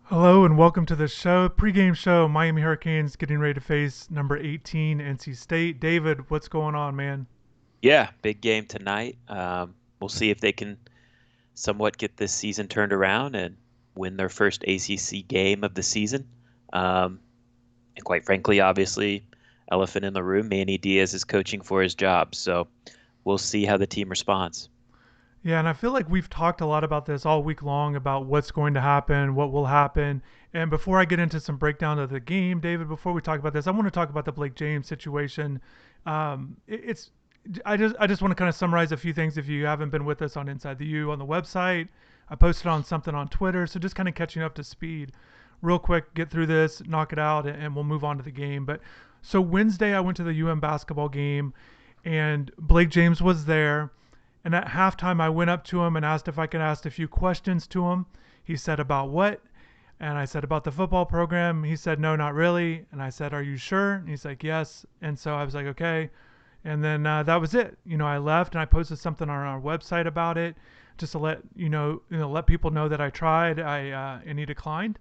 Hello and welcome to the show, pregame show. Miami Hurricanes getting ready to face number 18 NC State. David, what's going on, man? Yeah, big game tonight. We'll see if they can somewhat get this season turned around and win their first ACC game of the season. Um, and quite frankly, obviously, elephant in the room, Manny Diaz is coaching for his job. So we'll see how the team responds. Yeah, and I feel like we've talked a lot about this all week long about what's going to happen, what will happen. And before I get into some breakdown of the game, David, before we talk about this, I want to talk about the Blake James situation. It's I just want to kind of summarize a few things if you haven't been with us on Inside the U on the website. I posted on something on Twitter, so just kind of catching up to speed. Real quick, get through this, knock it out, and we'll move on to the game. But so Wednesday, I went to the UM basketball game, and Blake James was there. And at halftime, I went up to him and asked if I could ask a few questions to him. He said, "About what?" And I said, "About the football program." He said, "No, not really." And I said, "Are you sure?" And he's like, "Yes." And so I was like, "Okay." And then that was it. I left and I posted something on our website about it, just to let let people know that I tried. And he declined,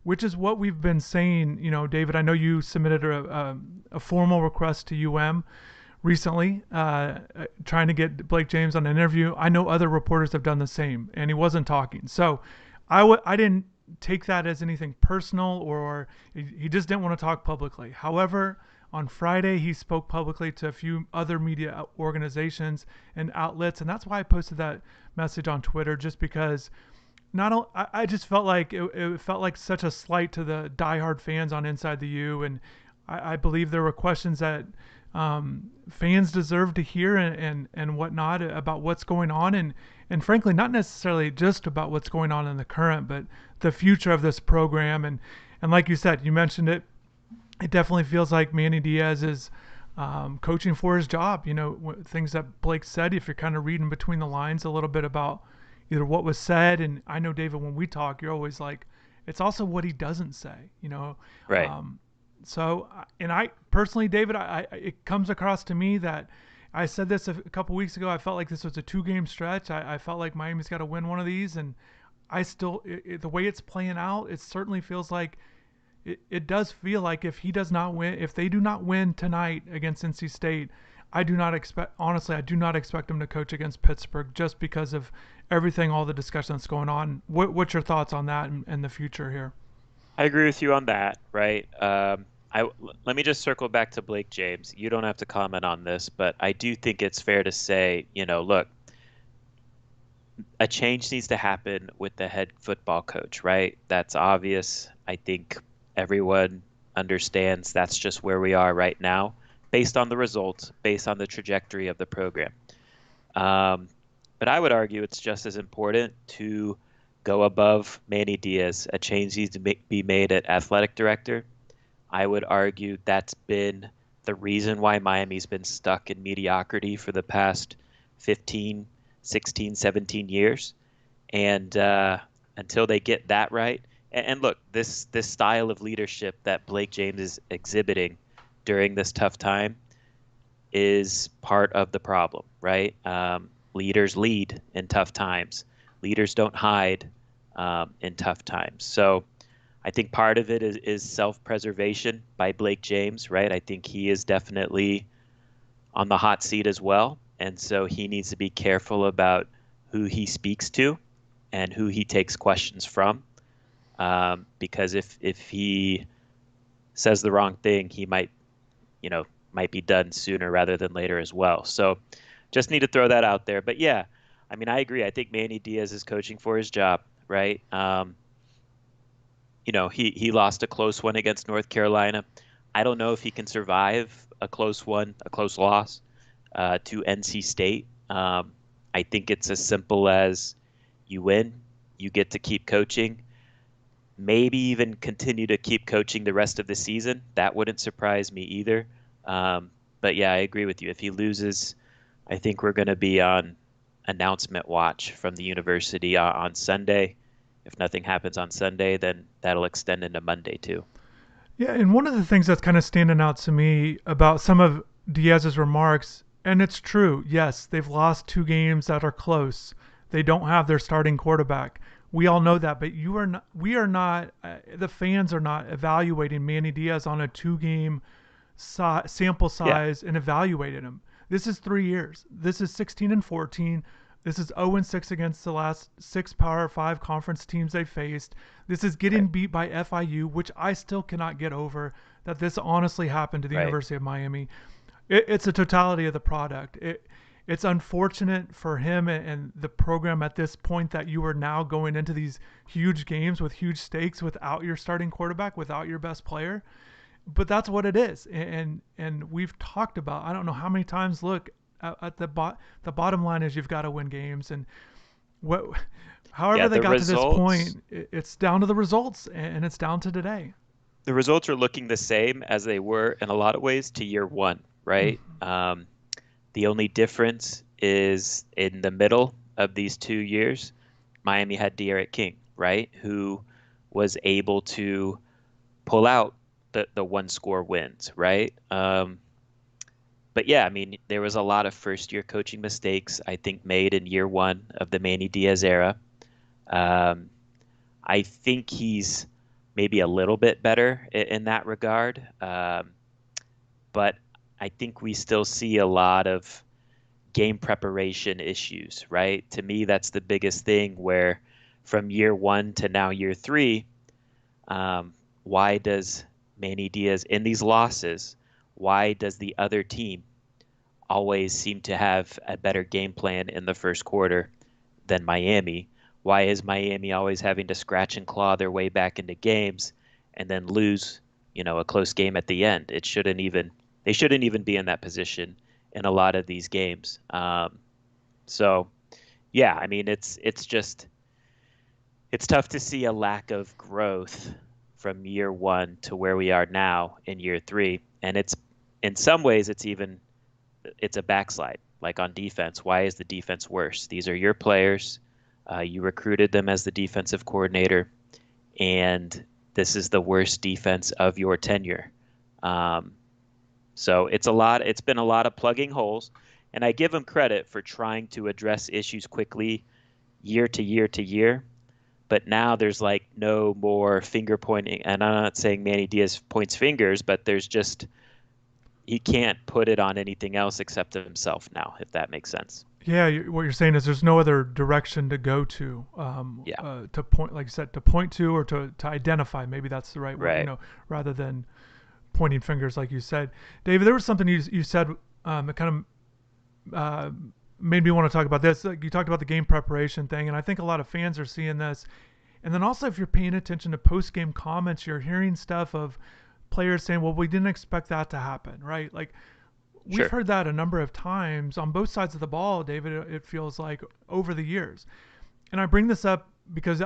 which is what we've been saying. David, I know you submitted a formal request to UM recently, trying to get Blake James on an interview. I know other reporters have done the same, and he wasn't talking. So I didn't take that as anything personal, or he just didn't want to talk publicly. However, on Friday, he spoke publicly to a few other media organizations and outlets, and that's why I posted that message on Twitter, just because not I just felt like it felt like such a slight to the diehard fans on Inside the U, and I believe there were questions that fans deserve to hear and whatnot about what's going on, and frankly, not necessarily just about what's going on in the current, but the future of this program. And like you said, you mentioned it. It definitely feels like Manny Diaz is coaching for his job. Things that Blake said. If you're kind of reading between the lines a little bit about either what was said, and I know David, when we talk, you're always like, it's also what he doesn't say. Right. Um, and I personally, David, it comes across to me that I said this a couple weeks ago. I felt like this was a two-game stretch. I felt like Miami's got to win one of these, and I still, the way it's playing out, it certainly feels like it does feel like if he does not win, if they do not win tonight against NC State, I do not expect, honestly, I do not expect him to coach against Pittsburgh just because of everything, all the discussion that's going on. What's your thoughts on that and the future here? I agree with you on that, right? Let me just circle back to Blake James. You don't have to comment on this, but I do think it's fair to say, look, a change needs to happen with the head football coach, right? That's obvious. I think everyone understands that's just where we are right now, based on the results, based on the trajectory of the program. Um, but I would argue it's just as important to go above Manny Diaz. A change needs to be made at athletic director. I would argue that's been the reason why Miami's been stuck in mediocrity for the past 15, 16, 17 years. And until they get that right, and look, this style of leadership that Blake James is exhibiting during this tough time is part of the problem, right? Leaders lead in tough times. Leaders don't hide in tough times. So I think part of it is self-preservation by Blake James, right? I think he is definitely on the hot seat as well. And so he needs to be careful about who he speaks to and who he takes questions from. Because if he says the wrong thing, he might be done sooner rather than later as well. So just need to throw that out there. But yeah, I mean, I agree. I think Manny Diaz is coaching for his job, right? He lost a close one against North Carolina. I don't know if he can survive a close one, a close loss to NC State. I think it's as simple as you win, you get to keep coaching, maybe even continue to keep coaching the rest of the season. That wouldn't surprise me either. But yeah, I agree with you. If he loses, I think we're going to be on announcement watch from the university on Sunday. If nothing happens on Sunday, then that'll extend into Monday too. Yeah, and one of the things that's kind of standing out to me about some of Diaz's remarks, and it's true, yes, they've lost two games that are close. They don't have their starting quarterback. We all know that, but you are not. We are not. The fans are not evaluating Manny Diaz on a two-game sample Yeah, size and evaluating him. This is 3 years. This is 16 and 14. This is 0 and 6 against the last six Power Five conference teams they faced. This is getting right, beat by FIU, which I still cannot get over that this honestly happened to the right. University of Miami. It's a totality of the product. It's unfortunate for him and the program at this point that you are now going into these huge games with huge stakes without your starting quarterback, without your best player. But that's what it is, and we've talked about. I don't know how many times. Look at the bottom line is you've got to win games, and what, however Yeah, they got to this point, it's down to the results, and it's down to today. the results are looking the same as they were in a lot of ways to year one, Mm. right? The only difference is in the middle of these 2 years, Miami had De'Aaron King, right, who was able to pull out the one score wins, right? But yeah, I mean, there was a lot of first year coaching mistakes, I think, made in year one of the Manny Diaz era. Um, I think he's maybe a little bit better in that regard. But I think we still see a lot of game preparation issues, right? To me, that's the biggest thing where from year one to now year three, um, why does Manny Diaz in these losses, why does the other team always seem to have a better game plan in the first quarter than Miami? Why is Miami always having to scratch and claw their way back into games and then lose, a close game at the end? They shouldn't even be in that position in a lot of these games. So yeah, I mean, it's tough to see a lack of growth from year one to where we are now in year three. And it's in some ways it's a backslide. Like on defense, why is the defense worse? These are your players. You recruited them as the defensive coordinator, and this is the worst defense of your tenure. Um, so it's a lot. It's been a lot of plugging holes, and I give them credit for trying to address issues quickly, year to year to year. But now there's like no more finger pointing, and I'm not saying Manny Diaz points fingers, but there's just he can't put it on anything else except himself now, if that makes sense. Yeah, what you're saying is there's no other direction to go Yeah, to point, like you said, to point to or to identify. Maybe that's the right word, right. rather than pointing fingers, like you said. David, there was something you said that kind of made me want to talk about this. Like, you talked about the game preparation thing, and I think a lot of fans are seeing this. And then also, if you're paying attention to post game comments, you're hearing stuff of players saying, "Well, we didn't expect that to happen," right? Like, we've Sure. heard that a number of times on both sides of the ball, David. It feels like over the years, and I bring this up because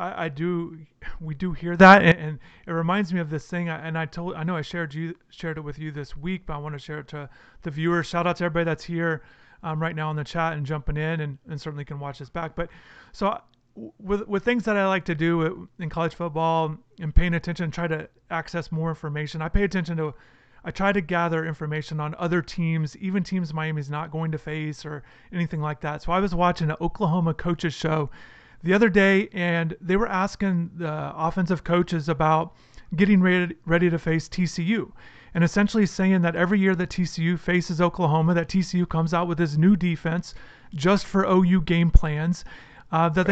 we do hear that, and it reminds me of this thing. And I know I shared it with you this week, but I want to share it to the viewers. Shout out to everybody that's here right now in the chat and jumping in, and certainly can watch this back. But so with things that I like to do in college football and paying attention, try to access more information. I try to gather information on other teams, even teams Miami's not going to face or anything like that. So I was watching an Oklahoma coaches show the other day, and they were asking the offensive coaches about getting ready to face TCU, and essentially saying that every year that TCU faces Oklahoma, that TCU comes out with this new defense just for OU game plans. Right. That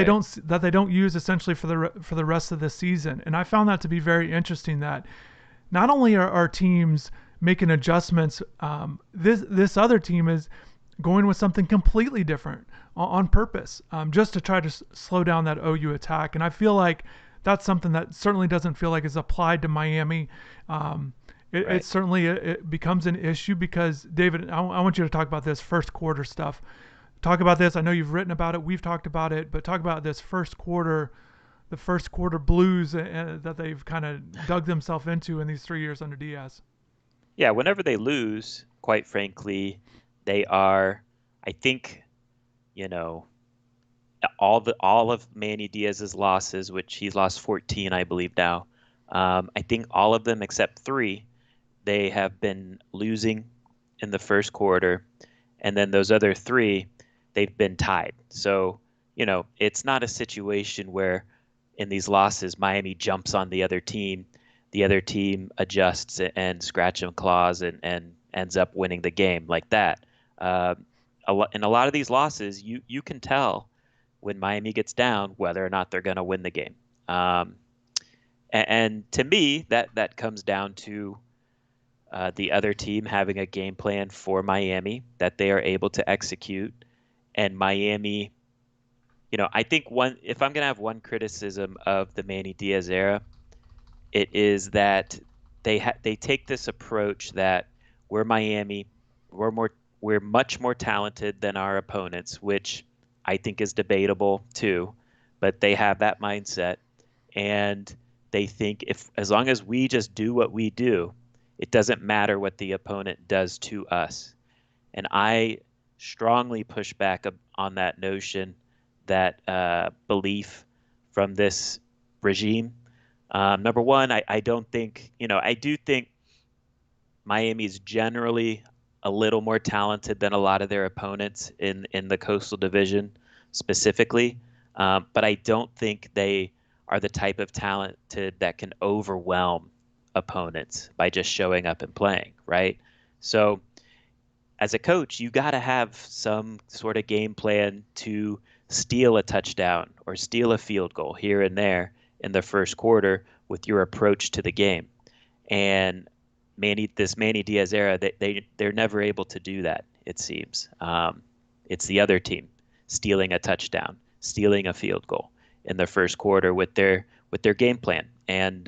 they don't use essentially for the rest of the season, and I found that to be very interesting. That not only are our teams making adjustments, this other team is going with something completely different on purpose, just to try to slow down that OU attack. And I feel like that's something that certainly doesn't feel like is applied to Miami. It Right. certainly it becomes an issue because David, I want you to talk about this first quarter stuff. Talk about this. I know you've written about it. We've talked about it, but talk about this first quarter, the first quarter blues that they've kind of dug themselves into in these 3 years under Diaz. Yeah, whenever they lose, quite frankly, they are, I think, you know, all of Manny Diaz's losses, which he's lost 14, I believe now. I think all of them except three, they have been losing in the first quarter, and then those other three, they've been tied. So, it's not a situation where in these losses, Miami jumps on the other team adjusts and scratch and claws and ends up winning the game like that. Uh, in a lot of these losses, you can tell when Miami gets down whether or not they're going to win the game. Um, and to me, that comes down to the other team having a game plan for Miami that they are able to execute, and Miami. I think if I'm going to have one criticism of the Manny Diaz era, it is that they take this approach that we're Miami, we're more we're much more talented than our opponents, which I think is debatable too, but they have that mindset and they think if as long as we just do what we do, it doesn't matter what the opponent does to us. And I strongly push back on that notion, that belief from this regime. Number one, I don't think, I do think Miami is generally a little more talented than a lot of their opponents in the Coastal Division specifically. But I don't think they are the type of talented that can overwhelm opponents by just showing up and playing, right? So as a coach, you got to have some sort of game plan to steal a touchdown or steal a field goal here and there in the first quarter with your approach to the game. And Manny Diaz era, they're never able to do that. It seems it's the other team stealing a touchdown, stealing a field goal in the first quarter with their game plan. And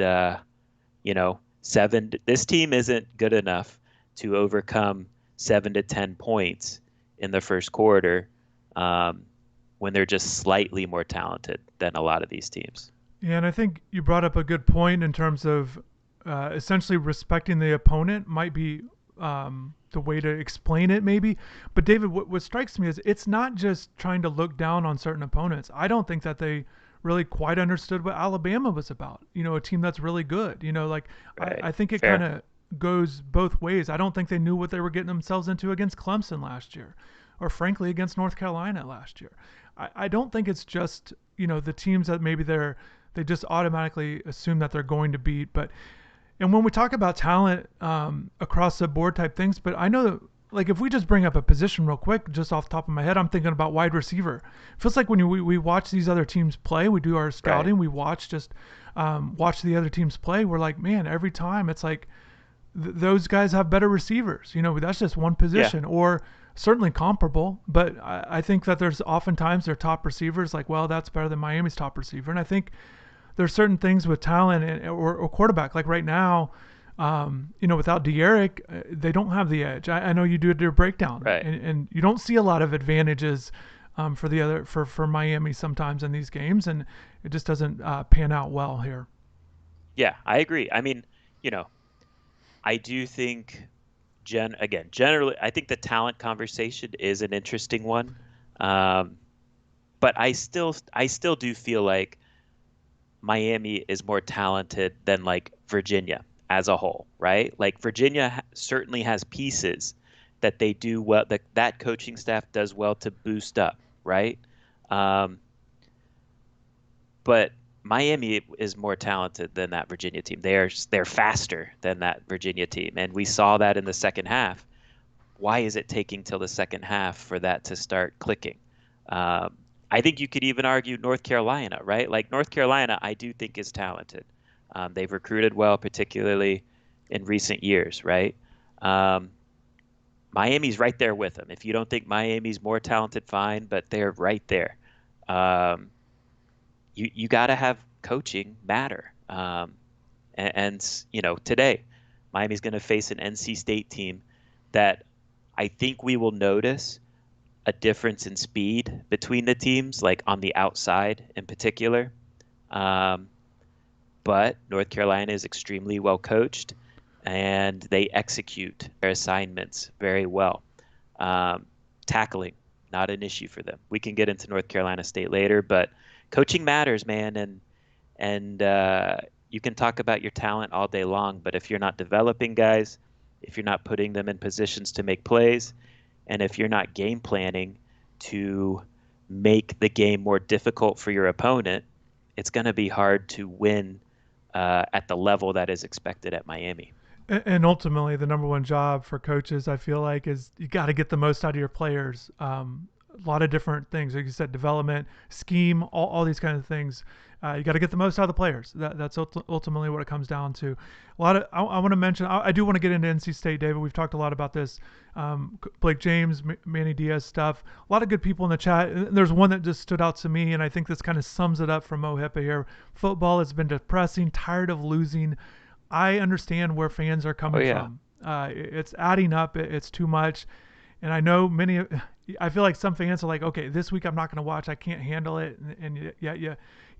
this team isn't good enough to overcome 7 to 10 points in the first quarter when they're just slightly more talented than a lot of these teams. Yeah, and I think you brought up a good point in terms of essentially respecting the opponent might be the way to explain it, maybe. But David, what strikes me is it's not just trying to look down on certain opponents. I don't think that they really quite understood what Alabama was about. A team that's really good. Like Right. I think it kind Fair. of goes both ways. I don't think they knew what they were getting themselves into against Clemson last year, or frankly against North Carolina last year. I don't think it's just the teams that maybe they just automatically assume that they're going to beat. But and when we talk about talent across the board type things, but I know that like if we just bring up a position real quick, just off the top of my head, I'm thinking about wide receiver. It feels like when we watch these other teams play, we do our Right. scouting, we watch the other teams play. We're like, man, every time it's like those guys have better receivers. That's just one Yeah. position, or certainly comparable. But I think that there's oftentimes their top receivers like, well, that's better than Miami's top receiver. And I think there's certain things with talent or quarterback. Like right now, without De'Eric, they don't have the edge. I know you do your breakdown, Right. and you don't see a lot of advantages for Miami sometimes in these games, and it just doesn't pan out well here. Yeah, I agree. I mean, I do think generally, I think the talent conversation is an interesting one. Um, but I still do feel like Miami is more talented than like Virginia as a whole, right? Like Virginia certainly has pieces that they do well, that coaching staff does well to boost up, right? Um, but Miami is more talented than that Virginia team. They're faster than that Virginia team, and we saw that in the second half. Why is it taking till the second half for that to start clicking? I think you could even argue North Carolina, right? Like North Carolina, I do think is talented. They've recruited well, particularly in recent years, right? Um, Miami's right there with them. If you don't think Miami's more talented, fine, but they're right there. Um, you got to have coaching matter. Today, Miami's going to face an NC State team that I think we will notice a difference in speed between the teams, like on the outside in particular. Um, but North Carolina is extremely well coached and they execute their assignments very well. Um, Tackling, not an issue for them. We can get into North Carolina State later, but coaching matters, man. And you can talk about your talent all day long, but if you're not developing guys, if you're not putting them in positions to make plays, and if you're not game planning to make the game more difficult for your opponent, it's going to be hard to win at the level that is expected at Miami. And ultimately, the number one job for coaches, I feel like, is you got to get the most out of your players. A lot of different things, like you said, development, scheme, all these kind of things. You got to get the most out of the players. That's ultimately what it comes down to. A lot of I want to mention. I do want to get into NC State, David. We've talked a lot about this. Blake James, Manny Diaz stuff. A lot of good people in the chat. There's one that just stood out to me, and I think this kind of sums it up from Mo Hippa here. Football has been depressing. Tired of losing. I understand where fans are Oh coming yeah. from. It's adding up. It's too much, and I know many. I feel like some fans are like, okay, this week I'm not going to watch. I can't handle it, and yet you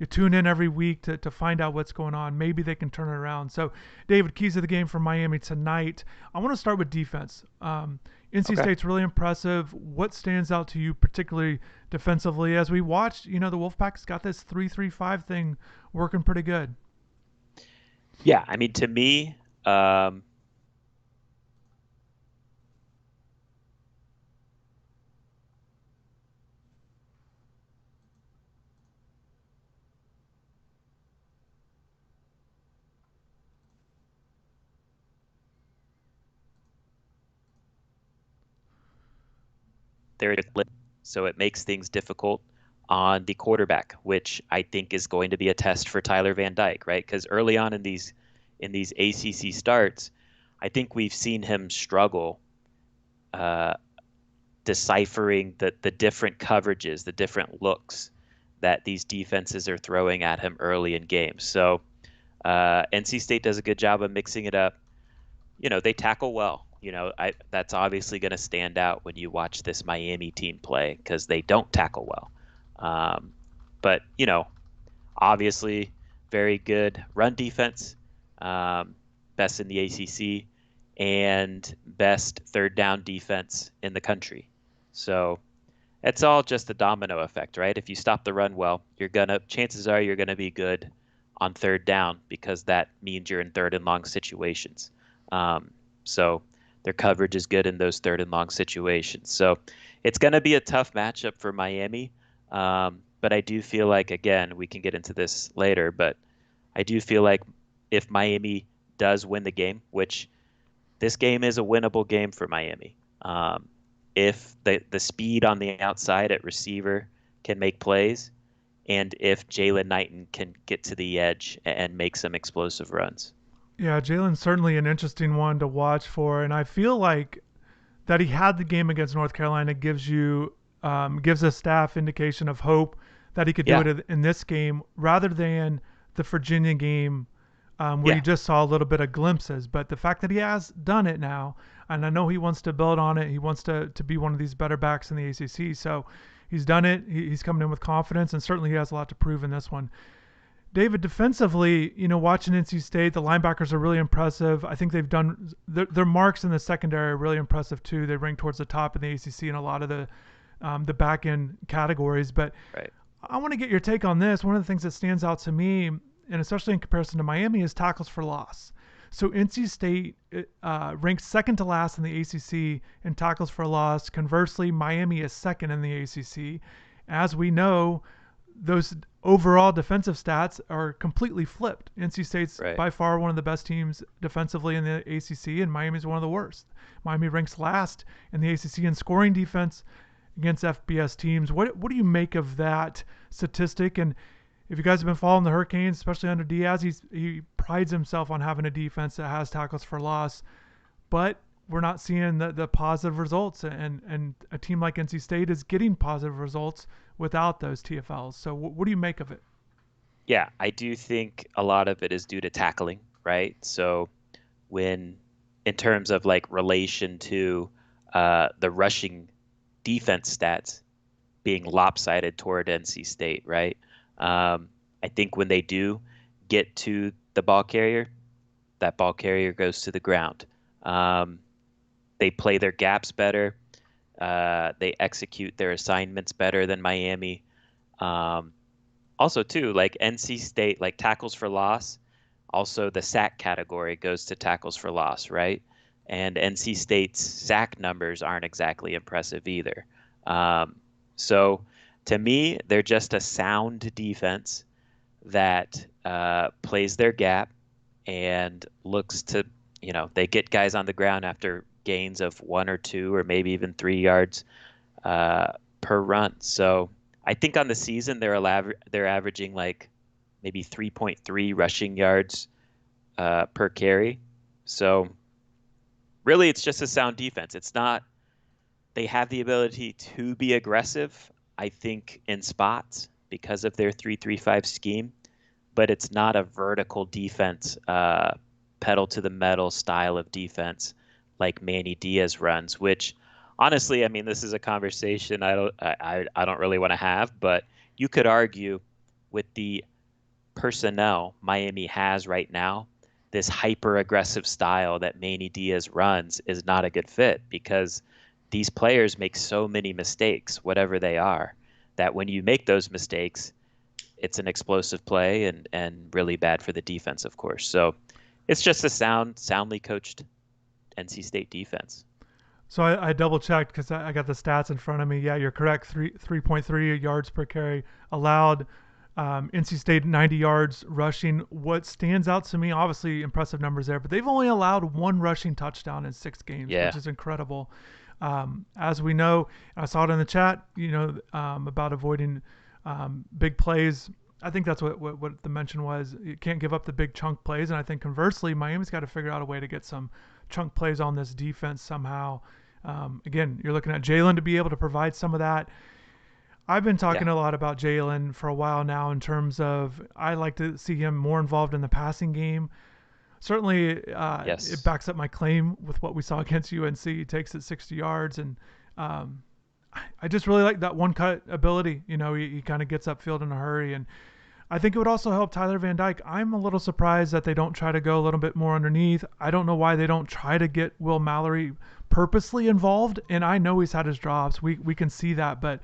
tune in every week to find out what's going on. Maybe they can turn it around. So, David, keys of the game for Miami tonight. I want to start with defense. NC Okay. State's really impressive. What stands out to you, particularly defensively, as we watched? You know, the Wolfpack's got this 3-3-5 thing working pretty good. Yeah, I mean, to me, um, they're so it makes things difficult on the quarterback, which I think is going to be a test for Tyler Van Dyke, right? Because early on in these ACC starts, I think we've seen him struggle uh, deciphering the different coverages, the different looks that these defenses are throwing at him early in games. So NC State does a good job of mixing it up. You know, they tackle well. You know, that's obviously going to stand out when you watch this Miami team play because they don't tackle well. Um, but you know, obviously, very good run defense, um, best in the ACC, and best third down defense in the country. So it's all just a domino effect, right? If you stop the run well, chances are you're gonna be good on third down because that means you're in third and long situations. Um, so their coverage is good in those third and long situations. So it's gonna be a tough matchup for Miami. But I do feel like, again, we can get into this later, but I do feel like if Miami does win the game, which this game is a winnable game for Miami. If the speed on the outside at receiver can make plays, and if Jalen Knighton can get to the edge and make some explosive runs. Yeah, Jalen's certainly an interesting one to watch for, and I feel like that he had the game against North Carolina gives a staff indication of hope that he could do Yeah, it in this game rather than the Virginia game where you yeah, just saw a little bit of glimpses. But the fact that he has done it now, and I know he wants to build on it, he wants to be one of these better backs in the ACC. So he's done it. He's coming in with confidence, and certainly he has a lot to prove in this one. David, defensively, you know, watching NC State, the linebackers are really impressive. I think they've done their marks in the secondary are really impressive too. They rank towards the top in the ACC in a lot of the back end categories. But right. I want to get your take on this. One of the things that stands out to me, and especially in comparison to Miami, is tackles for loss. So NC State ranks second to last in the ACC in tackles for loss. Conversely, Miami is second in the ACC. As we know, those overall defensive stats are completely flipped. NC State's Right. by far one of the best teams defensively in the ACC, and Miami's one of the worst. Miami ranks last in the ACC in scoring defense against FBS teams. What do you make of that statistic? And if you guys have been following the Hurricanes, especially under Diaz, he prides himself on having a defense that has tackles for loss, but we're not seeing the positive results. And a team like NC State is getting positive results without those TFLs. So what do you make of it? Yeah, I do think a lot of it is due to tackling, right? So when, in terms of like relation to the rushing defense stats being lopsided toward NC State, right? I think when they do get to the ball carrier, that ball carrier goes to the ground. Um, they play their gaps better. They execute their assignments better than Miami. Um, Also, too, like NC State, like tackles for loss, also the sack category goes to tackles for loss, right? And NC State's sack numbers aren't exactly impressive either. Um, so to me, they're just a sound defense that plays their gap and looks to, they get guys on the ground after gains of 1 or 2 or maybe even 3 yards uh, per run. So I think on the season they're averaging like maybe 3.3 rushing yards per carry. So really, it's just a sound defense. It's not. They have the ability to be aggressive, I think, in spots because of their 3-3-5 scheme, but it's not a vertical defense, pedal to the metal style of defense like Manny Diaz runs, which honestly, I mean, this is a conversation I don't really want to have, but you could argue with the personnel Miami has right now, this hyper aggressive style that Manny Diaz runs is not a good fit because these players make so many mistakes, whatever they are, that when you make those mistakes, it's an explosive play and really bad for the defense, of course. So it's just a soundly coached NC State defense. So I double checked because I got the stats in front of me. Yeah, you're correct. 3.3 yards per carry allowed. NC State 90 yards rushing. What stands out to me, obviously impressive numbers there, but they've only allowed one rushing touchdown in 6 games, which Yeah, is incredible. As we know, I saw it in the chat, about avoiding big plays. I think that's what the mention was. You can't give up the big chunk plays, and I think conversely, Miami's got to figure out a way to get some chunk plays on this defense somehow. Again, you're looking at Jalen to be able to provide some of that. I've been yeah, talking a lot about Jalen for a while now in terms of I like to see him more involved in the passing game. Certainly, it yes. backs up my claim with what we saw against UNC. He takes it 60 yards, and um, I just really like that one cut ability. He kind of gets upfield in a hurry, and I think it would also help Tyler Van Dyke. I'm a little surprised that they don't try to go a little bit more underneath. I don't know why they don't try to get Will Mallory purposely involved, and I know he's had his drops. We can see that, but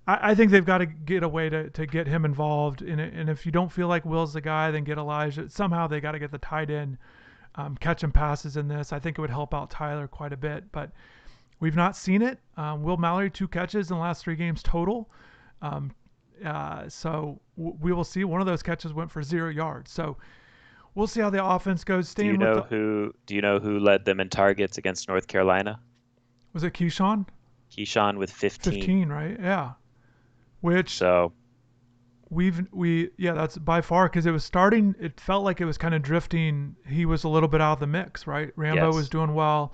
I think they've got to get a way to get him involved in it. And if you don't feel like Will's the guy, then get Elijah. Somehow they got to get the tight end catching passes in this. I think it would help out Tyler quite a bit, but we've not seen it. Will Mallory 2 catches in the last 3 games total. Um, we will see. One of those catches went for 0 yards. So we'll see how the offense goes. Staying with the Do you know who led them in targets against North Carolina? was it Keyshawn? Keyshawn with 15. 15, right? Yeah. Which So, yeah, that's by far because it was starting. It felt like it was kind of drifting. He was a little bit out of the mix, right? Rambo was yes. doing well,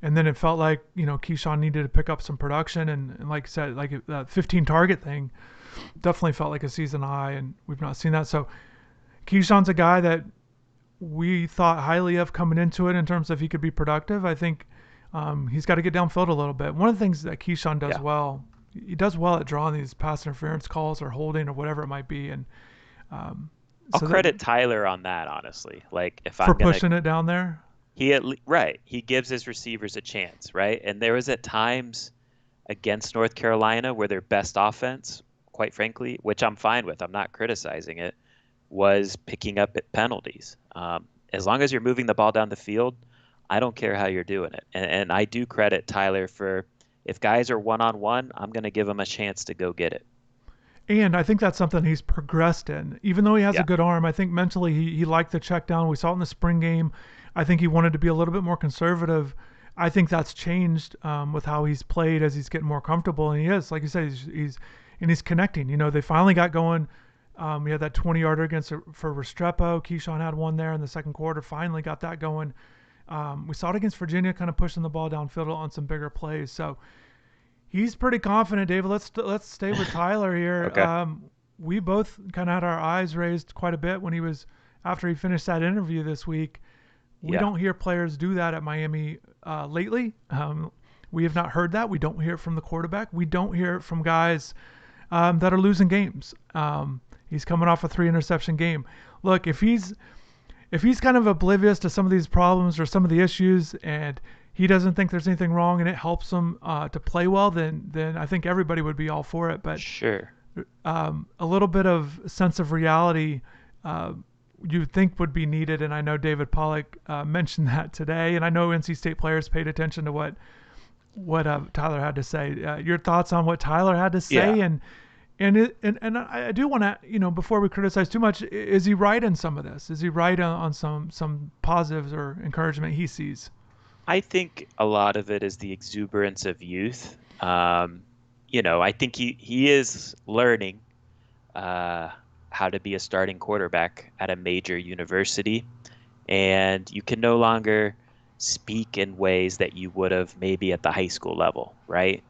and then it felt like Keyshawn needed to pick up some production, and like I said, like that 15 target thing definitely felt like a season high, and we've not seen that. So Keyshawn's a guy that we thought highly of coming into it in terms of he could be productive. I think he's got to get downfield a little bit. One of the things that Keyshawn does Yeah. well, he does well at drawing these pass interference calls or holding or whatever it might be, and um, I'll so that credit Tyler on that, honestly. Like if for I'm gonna pushing it down there. right, he gives his receivers a chance, right? And there was at times against North Carolina where their best offense, quite frankly, which I'm fine with, I'm not criticizing it, was picking up at penalties. As long as you're moving the ball down the field, I don't care how you're doing it. And I do credit Tyler for if guys are one on one, I'm going to give them a chance to go get it. And I think that's something he's progressed in. Even though he has a Yeah. good arm, I think mentally he liked the check down. We saw it in the spring game. I think he wanted to be a little bit more conservative. I think that's changed with how he's played as he's getting more comfortable. And he is, like you said, he's connecting. They finally got going. We had that 20-yarder against for Restrepo. Keyshawn had one there in the second quarter. Finally got that going. We saw it against Virginia, kind of pushing the ball downfield on some bigger plays. So he's pretty confident, David. Let's stay with Tyler here. Okay. We both kind of had our eyes raised quite a bit when he was after he finished that interview this week. We Yeah. don't hear players do that at Miami lately. We have not heard that. We don't hear it from the quarterback. We don't hear it from guys that are losing games. He's coming off a 3 interception game. Look, if he's kind of oblivious to some of these problems or some of the issues, and he doesn't think there's anything wrong, and it helps him to play well, then I think everybody would be all for it. But Sure. a little bit of sense of reality uh, you think would be needed, and I know David Pollock mentioned that today, and I know NC State players paid attention to what Tyler had to say. Your thoughts on what Tyler had to Yeah. say, and And I do want to, before we criticize too much, is he right in some of this? Is he right on some positives or encouragement he sees? I think a lot of it is the exuberance of youth. I think he is learning uh, how to be a starting quarterback at a major university, and you can no longer speak in ways that you would have maybe at the high school level, right?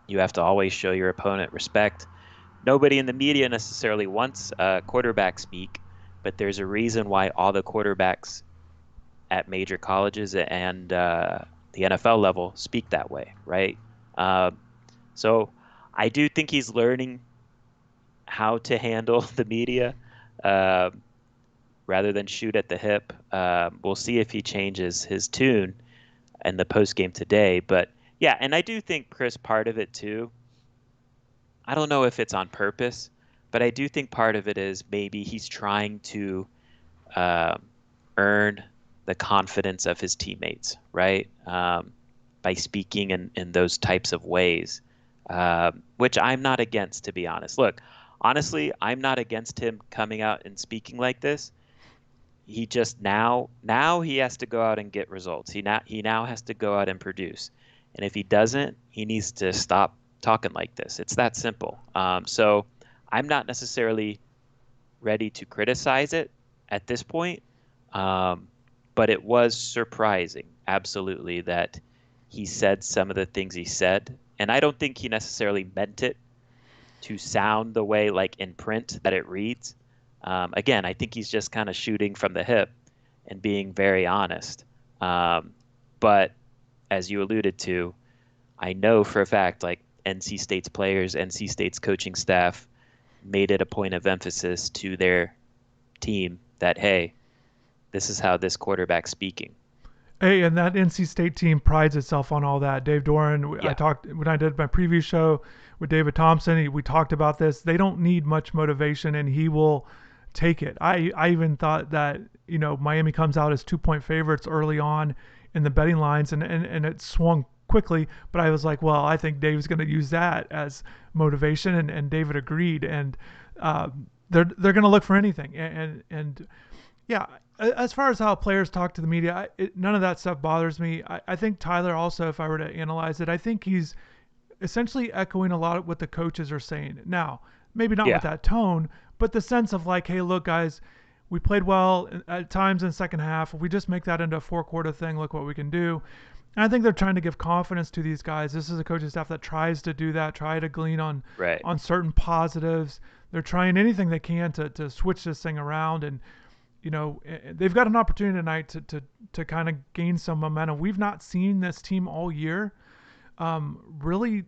You have to always show your opponent respect. Nobody in the media necessarily wants quarterback speak, but there's a reason why all the quarterbacks at major colleges and the NFL level speak that way, right? Um, so I do think he's learning how to handle the media uh, rather than shoot at the hip. We'll see if he changes his tune in the post game today. But yeah, and I do think, Chris, part of it too. I don't know if it's on purpose, but I do think part of it is maybe he's trying to um, earn the confidence of his teammates, right? By speaking in those types of ways, which I'm not against, to be honest. Look, honestly, I'm not against him coming out and speaking like this. He just now he has to go out and get results. He now has to go out and produce. And if he doesn't, he needs to stop talking like this. It's that simple. So I'm not necessarily ready to criticize it at this point. Um, but it was surprising, absolutely, that he said some of the things he said. And I don't think he necessarily meant it to sound the way, like in print, that it reads. Again, I think he's just kind of shooting from the hip and being very honest. Um, but as you alluded to, I know for a fact, like NC State's players, NC State's coaching staff made it a point of emphasis to their team that, hey, this is how this quarterback's speaking. Hey, and that NC State team prides itself on all that. Dave Doran, I Yeah. talked when I did my preview show with David Thompson. We talked about this. They don't need much motivation, and he will take it. I even thought that Miami comes out as 2 point favorites early on in the betting lines, and it swung quickly. But I was like, well, I think Dave's going to use that as motivation, and David agreed. And uh, they're going to look for anything, and yeah, as far as how players talk to the media, none of that stuff bothers me. I think Tyler also, if I were to analyze it, I think he's essentially echoing a lot of what the coaches are saying. Now, maybe not with Yeah. that tone, but the sense of like, hey, look, guys, we played well at times in the second half. If we just make that into a 4 quarter thing, look what we can do. And I think they're trying to give confidence to these guys. This is a coaching staff that tries to do that, try to glean Right. on certain positives. They're trying anything they can to switch this thing around, and they've got an opportunity tonight to kind of gain some momentum. We've not seen this team all year really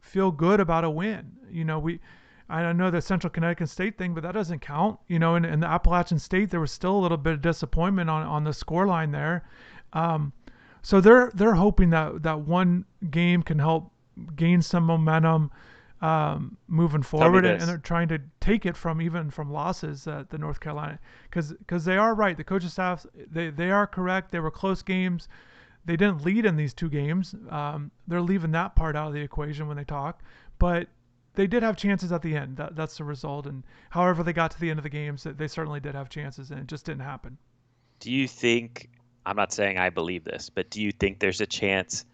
feel good about a win. I know the Central Connecticut State thing, but that doesn't count. In the Appalachian State, there was still a little bit of disappointment on the score line there. Um, so they're hoping that one game can help gain some momentum moving Tell me forward, and they're this. trying to take it from even from losses at the North Carolina, because they are right. The coaching staff, they are correct. They were close games. They didn't lead in these 2 games. They're leaving that part out of the equation when they talk, but they did have chances at the end. That's the result. And however they got to the end of the games, they certainly did have chances, and it just didn't happen. Do you think, I'm not saying I believe this, but do you think there's a chance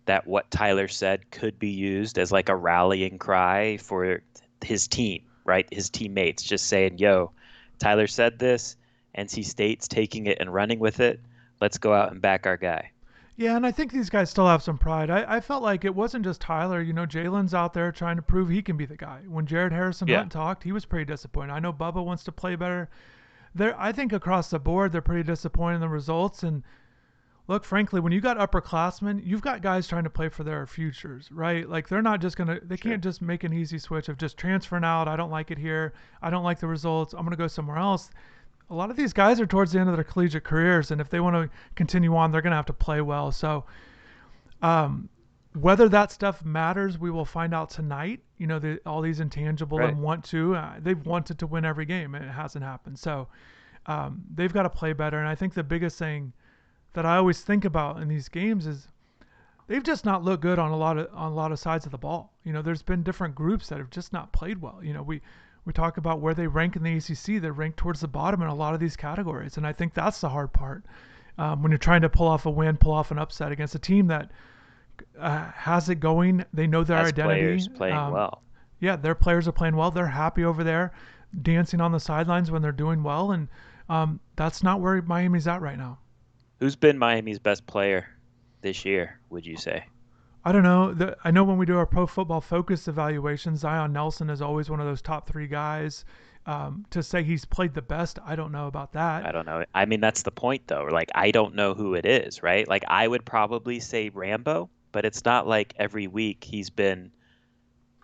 that what Tyler said could be used as like a rallying cry for his team, right? His teammates just saying, yo, Tyler said this, NC State's taking it and running with it. Let's go out and back our guy. Yeah, and I think these guys still have some pride. I felt like it wasn't just Tyler. Jalen's out there trying to prove he can be the guy. When Jared Harrison Yeah. Hunt talked, he was pretty disappointed. I know Bubba wants to play better. I think across the board, they're pretty disappointed in the results. And look, frankly, when you got upperclassmen, you've got guys trying to play for their futures, right? Like they're not just they Sure. can't just make an easy switch of just transferring out. I don't like it here. I don't like the results. I'm going to go somewhere else. A lot of these guys are towards the end of their collegiate careers, and if they want to continue on, they're going to have to play well. So, um, whether that stuff matters, we will find out tonight. All these intangible Right. and they've wanted to win every game, and it hasn't happened. So, they've got to play better. And I think the biggest thing that I always think about in these games is they've just not looked good on a lot of sides of the ball. There's been different groups that have just not played well. We talk about where they rank in the ACC. They're ranked towards the bottom in a lot of these categories, and I think that's the hard part when you're trying to pull off a win, pull off an upset against a team that has it going. They know their As identity. players playing well. Yeah, their players are playing well. They're happy over there, dancing on the sidelines when they're doing well, and that's not where Miami's at right now. Who's been Miami's best player this year, would you say? I don't know. I know when we do our Pro Football Focus evaluations, Zion Nelson is always one of those top three guys. To say he's played the best, I don't know about that. I don't know. I mean, that's the point, though. Like, I don't know who it is, right? Like, I would probably say Rambo, but it's not like every week he's been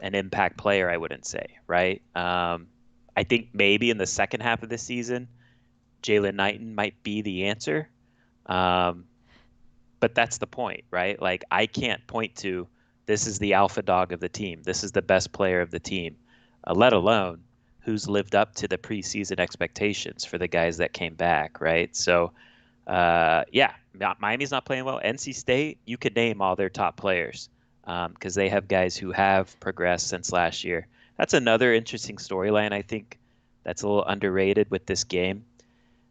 an impact player, I wouldn't say, right? I think maybe in the second half of the season, Jalen Knighton might be the answer. But that's the point, right? Like, I can't point to this is the alpha dog of the team. This is the best player of the team, let alone who's lived up to the preseason expectations for the guys that came back, right? So, yeah, Miami's not playing well. NC State, you could name all their top players because they have guys who have progressed since last year. That's another interesting storyline, I think, that's a little underrated with this game.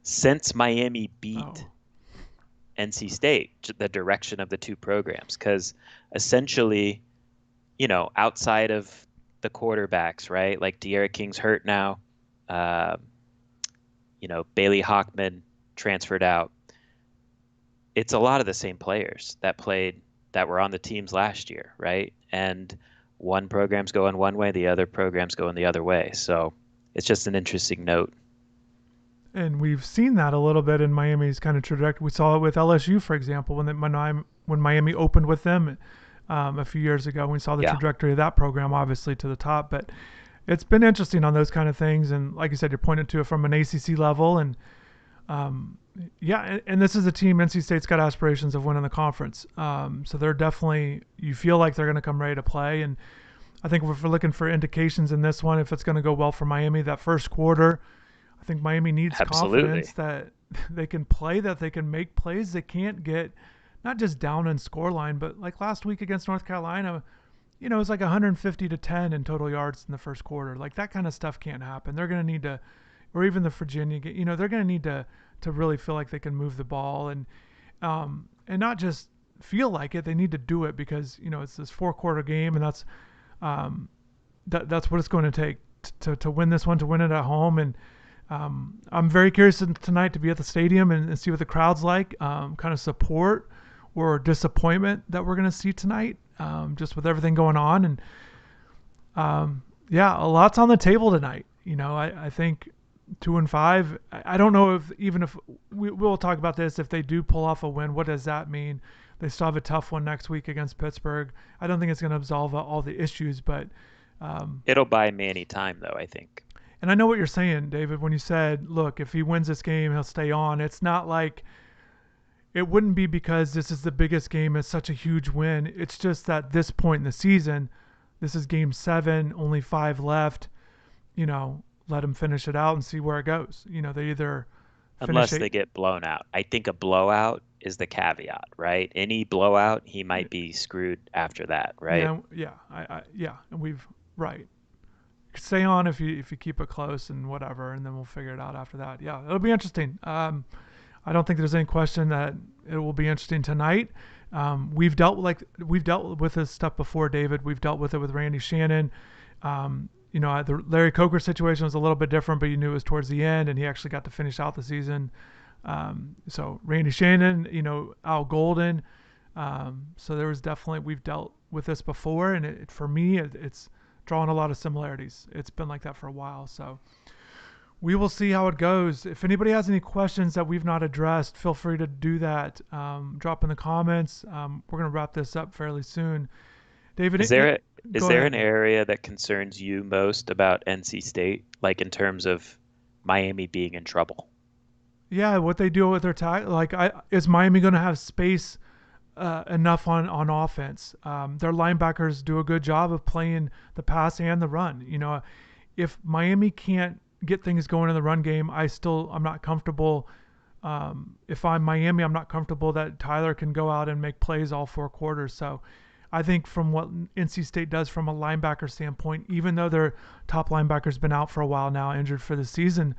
Since Miami beat NC State, the direction of the two programs, because essentially, outside of the quarterbacks, right? Like De'Ara King's hurt now. Bailey Hockman transferred out. It's a lot of the same players that were on the teams last year, right? And one program's going one way, the other program's going the other way. So it's just an interesting note. And we've seen that a little bit in Miami's kind of trajectory. We saw it with LSU, for example, when Miami opened with them a few years ago. We saw the trajectory of that program, obviously, to the top. But it's been interesting on those kind of things. And like you said, you're pointing to it from an ACC level. And and this is a team, NC State's got aspirations of winning the conference. So they're definitely, you feel like they're going to come ready to play. And I think if we're looking for indications in this one, if it's going to go well for Miami, that first quarter, I think Miami needs confidence that they can play, that they can make plays. They can't get not just down in scoreline, but like last week against North Carolina, it was like 150 to 10 in total yards in the first quarter. Like that kind of stuff can't happen. They're going to need to, or even the Virginia game, they're going to need to really feel like they can move the ball and not just feel like it. They need to do it because, it's this 4-quarter game, and that's what it's going to take to win this one, to win it at home. And I'm very curious tonight to be at the stadium and see what the crowd's like, kind of support or disappointment that we're going to see tonight, just with everything going on. And a lot's on the table tonight. I think 2-5. I don't know if we'll talk about this. If they do pull off a win, what does that mean? They still have a tough one next week against Pittsburgh. I don't think it's going to absolve all the issues, but it'll buy Manny time, though, I think. And I know what you're saying, David, when you said, look, if he wins this game, he'll stay on. It's not like it wouldn't be because this is the biggest game. It's such a huge win. It's just that this point in the season, this is game 7, only 5 left. Let him finish it out and see where it goes. They either unless they get blown out. I think a blowout is the caveat, right? Any blowout, he might be screwed after that, right? Yeah. And we've right. Stay on if you keep it close and whatever, and then we'll figure it out after that. Yeah, it'll be interesting. I don't think there's any question that it will be interesting tonight. We've dealt with this stuff before, David. We've dealt with it with Randy Shannon. The Larry Coker situation was a little bit different, but you knew it was towards the end, and he actually got to finish out the season. So Randy Shannon, Al Golden. So there was definitely, we've dealt with this before, and for me, it's drawing a lot of similarities. It's been like that for a while. So we will see how it goes. If anybody has any questions that we've not addressed, feel free to do that. Drop in the comments. We're going to wrap this up fairly soon. David, is there an area that concerns you most about NC State, like in terms of Miami being in trouble? Yeah, what they do with their is Miami going to have space enough on offense? Their linebackers do a good job of playing the pass and the run. If Miami can't get things going in the run game, I'm not comfortable If I'm Miami, I'm not comfortable that Tyler can go out and make plays all 4 quarters. So I think from what NC State does from a linebacker standpoint, even though their top linebacker's been out for a while now, injured for the season,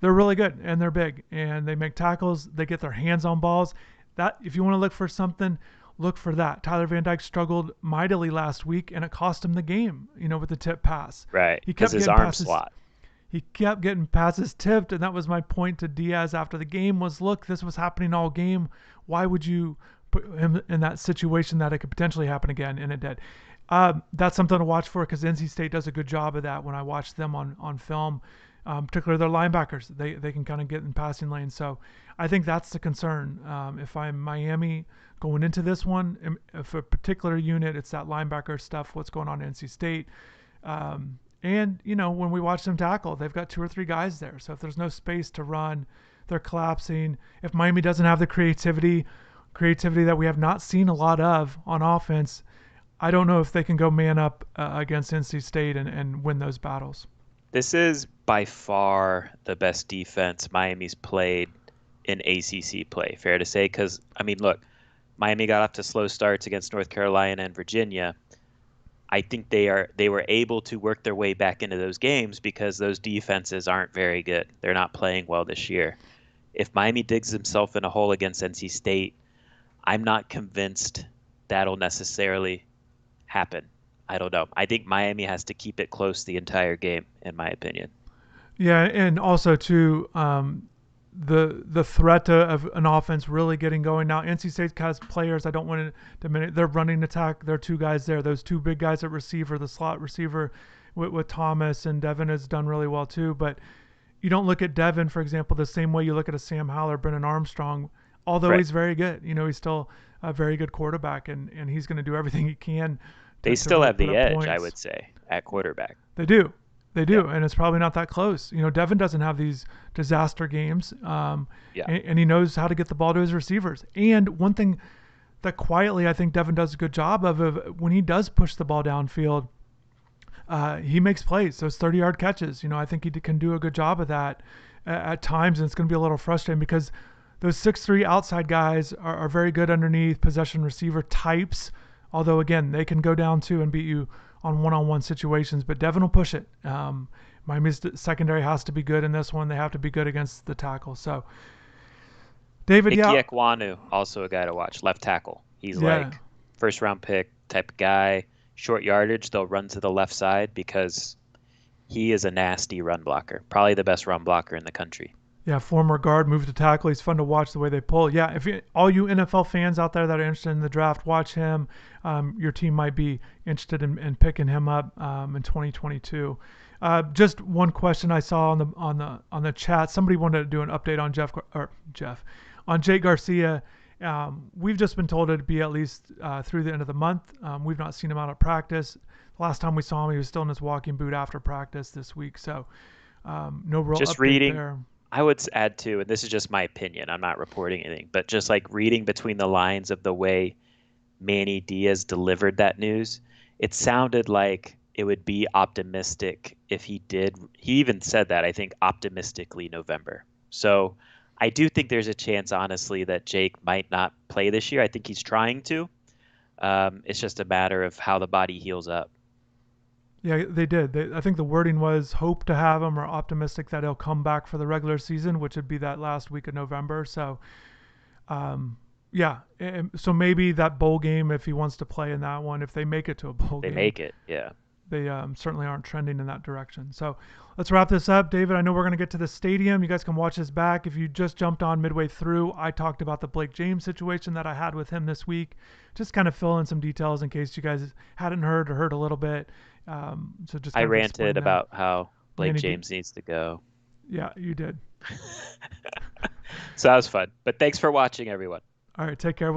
they're really good and they're big and they make tackles. They get their hands on balls. That if you want to look for something, look for that. Tyler Van Dyke struggled mightily last week and it cost him the game. With the tip pass. Right, He because kept his getting arm passes. slot. He kept getting passes tipped, and that was my point to Diaz after the game was, look, this was happening all game. Why would you put him in that situation that it could potentially happen again? And it did. That's something to watch for because NC State does a good job of that when I watch them on film, particularly their linebackers. They can kind of get in passing lanes. So I think that's the concern. If I'm Miami going into this one, if a particular unit, it's that linebacker stuff, what's going on in NC State. And when we watch them tackle, they've got 2 or 3 guys there. So if there's no space to run, they're collapsing. If Miami doesn't have the creativity that we have not seen a lot of on offense, I don't know if they can go man up against NC State and win those battles. This is by far the best defense Miami's played in ACC play. Fair to say, because I mean, look, Miami got off to slow starts against North Carolina and Virginia. I think they were able to work their way back into those games because those defenses aren't very good. They're not playing well this year. If Miami digs himself in a hole against NC State, I'm not convinced that'll necessarily happen. I don't know. I think Miami has to keep it close the entire game, in my opinion. Yeah, and also too, the threat of an offense really getting going. Now NC State has players. I don't want to diminish. They're running attack. There are 2 guys there. Those 2 big guys at receiver, the slot receiver with Thomas, and Devin has done really well too. But you don't look at Devin, for example, the same way you look at a Sam Howell or Brennan Armstrong. Although Right. he's very good, he's still a very good quarterback, and he's going to do everything he can They to still really have put the up edge, I points. would say, at quarterback. They do. They Yeah. do, and it's probably not that close. Devin doesn't have these disaster games, Yeah. and he knows how to get the ball to his receivers. And one thing that quietly I think Devin does a good job of when he does push the ball downfield, he makes plays. Those 30-yard catches. I think he can do a good job of that at times, and it's going to be a little frustrating because those 6'3" outside guys are very good underneath possession receiver types. Although again, they can go down too and beat you on one-on-one situations, but Devin will push it. Miami's secondary has to be good in this one. They have to be good against the tackle. So, David, Ike yeah, Ekwonu, also a guy to watch, left tackle. He's yeah, like first round pick type of guy. Short yardage, they'll run to the left side because he is a nasty run blocker. Probably the best run blocker in the country. yeah. Former guard, moved to tackle. He's fun to watch the way they pull. Yeah, if all you NFL fans out there that are interested in the draft, watch him. Your team might be interested in picking him up in 2022. Just one question I saw on the chat. Somebody wanted to do an update on Jeff on Jake Garcia. We've just been told it'd be at least through the end of the month. We've not seen him out at practice. Last time we saw him, he was still in his walking boot after practice this week. So no real Just update reading, there. I would add too, and this is just my opinion, I'm not reporting anything, but just like reading between the lines of the way Manny Diaz delivered that news, it sounded like it would be optimistic if he did. He even said that, I think, optimistically November. So I do think there's a chance, honestly, that Jake might not play this year. I think he's trying to. It's just a matter of how the body heals up. Yeah, they did. I think the wording was hope to have him or optimistic that he'll come back for the regular season, which would be that last week of November. So, yeah. So maybe that bowl game, if he wants to play in that one, if they make it to a bowl They game, make it, yeah. they certainly aren't trending in that direction. So let's wrap this up. David, I know we're going to get to the stadium. You guys can watch this back. If you just jumped on midway through, I talked about the Blake James situation that I had with him this week. Just kind of fill in some details in case you guys hadn't heard or heard a little bit. So just I kind of ranted explain that. about how Blake Manny, James needs to go. yeah, you did. So that was fun. But thanks for watching, everyone. All right, take care.